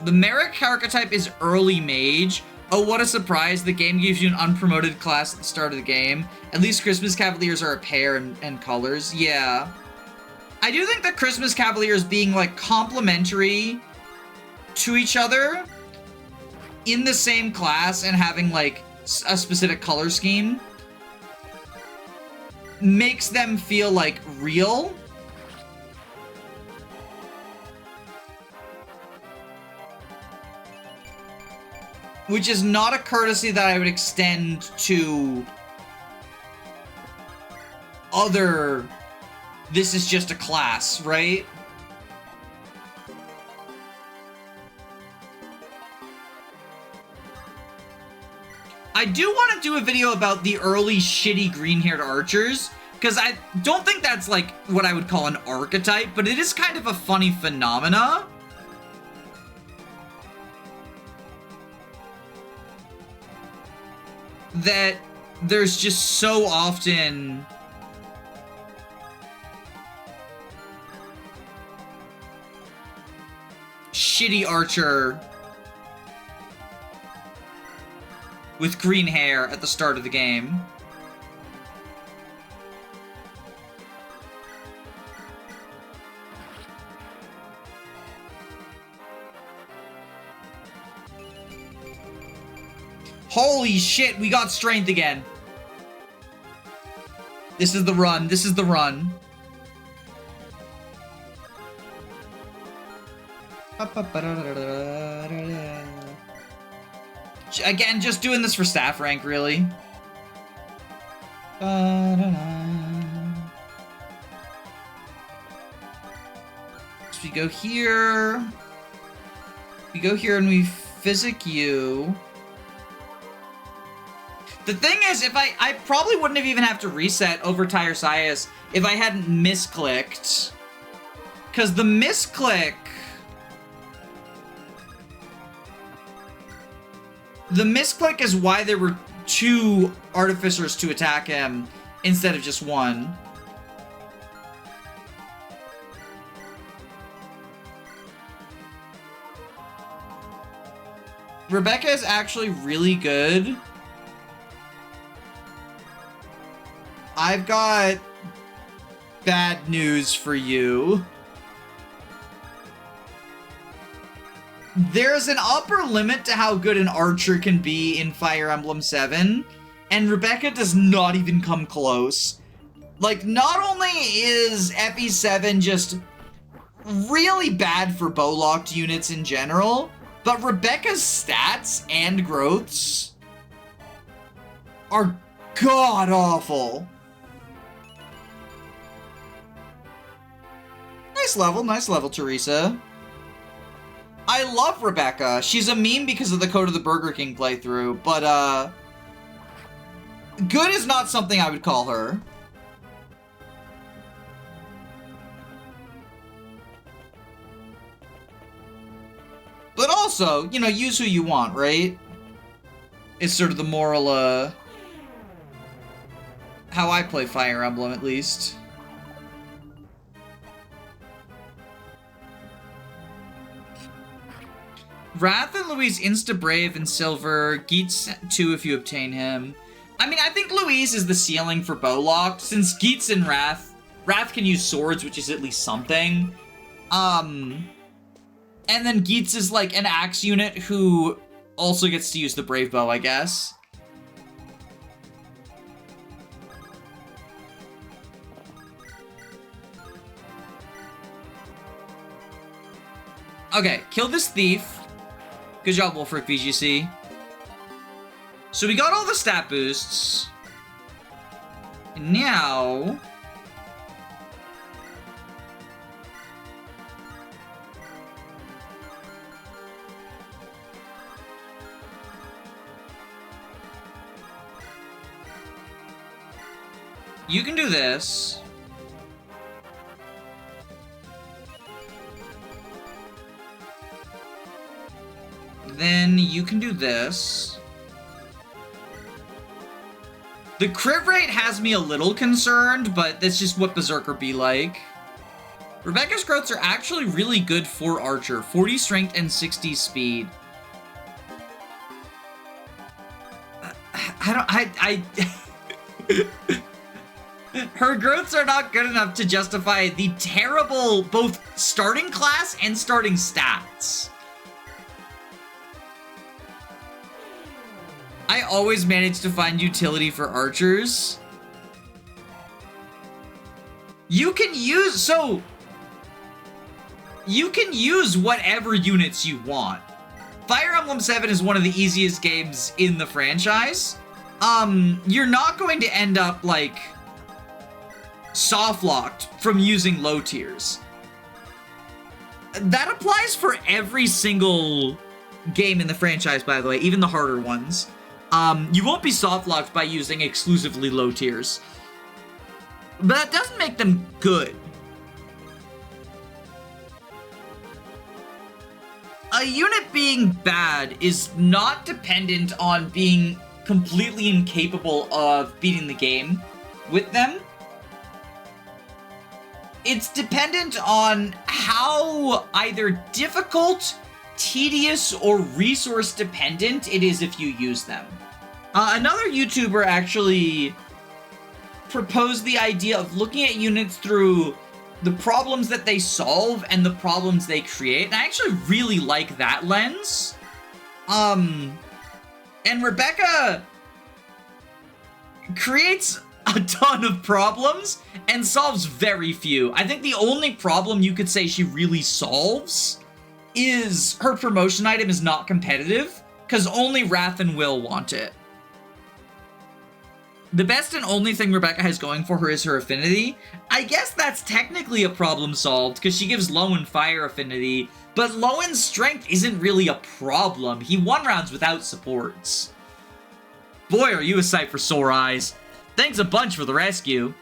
The Merrick archetype is early mage. Oh, what a surprise. The game gives you an unpromoted class at the start of the game. At least Christmas Cavaliers are a pair and colors. Yeah. I do think that Christmas Cavaliers being, like, complementary to each other in the same class and having, like, a specific color scheme makes them feel, like, real. Which is not a courtesy that I would extend to other... This is just a class, right? I do want to do a video about the early shitty green-haired archers, because I don't think that's, like, what I would call an archetype, but it is kind of a funny phenomena. That there's just so often shitty archer with green hair at the start of the game. Holy shit, we got strength again. This is the run. This is the run. Again, just doing this for staff rank, really. So we go here. We go here and we physic you. The thing is, if I probably wouldn't have even have to reset over Tyre Sias if I hadn't misclicked. Because the misclick... The misclick is why there were 2 artificers to attack him instead of just 1. Rebecca is actually really good. I've got bad news for you. There's an upper limit to how good an archer can be in Fire Emblem 7, and Rebecca does not even come close. Like, not only is FE7 just really bad for bow-locked units in general, but Rebecca's stats and growths are god-awful. Nice level, Teresa. I love Rebecca. She's a meme because of the Code of the Burger King playthrough, but, good is not something I would call her. But also, you know, use who you want, right? It's sort of the moral, how I play Fire Emblem, at least. Wrath and Louise insta-brave in silver, Geats 2 if you obtain him. I mean, I think Louise is the ceiling for bow-locked, since Geats and Wrath can use swords, which is at least something. And then Geats is like an axe unit who also gets to use the brave bow, I guess. Okay, kill this thief. Good job, Wolfric VGC. So we got all the stat boosts. And now... you can do this. Then you can do this. The crit rate has me a little concerned, but that's just what Berserker be like. Rebecca's growths are actually really good for Archer. 40 strength and 60 speed. Her growths are not good enough to justify the terrible both starting class and starting stats. I always manage to find utility for archers. You can use whatever units you want. Fire Emblem 7 is one of the easiest games in the franchise. You're not going to end up, like, soft-locked from using low tiers. That applies for every single game in the franchise, by the way, even the harder ones. You won't be soft-locked by using exclusively low tiers. But that doesn't make them good. A unit being bad is not dependent on being completely incapable of beating the game with them. It's dependent on how either difficult, tedious, or resource dependent it is if you use them. Another YouTuber actually proposed the idea of looking at units through the problems that they solve and the problems they create, and I actually really like that lens. And Rebecca creates a ton of problems and solves very few. I think the only problem you could say she really solves is her promotion item is not competitive, because only Wrath and Will want it. The best and only thing Rebecca has going for her is her affinity. I guess that's technically a problem solved, because she gives Lowen fire affinity, but Lowen's strength isn't really a problem. He won rounds without supports. Boy, are you a sight for sore eyes. Thanks a bunch for the rescue.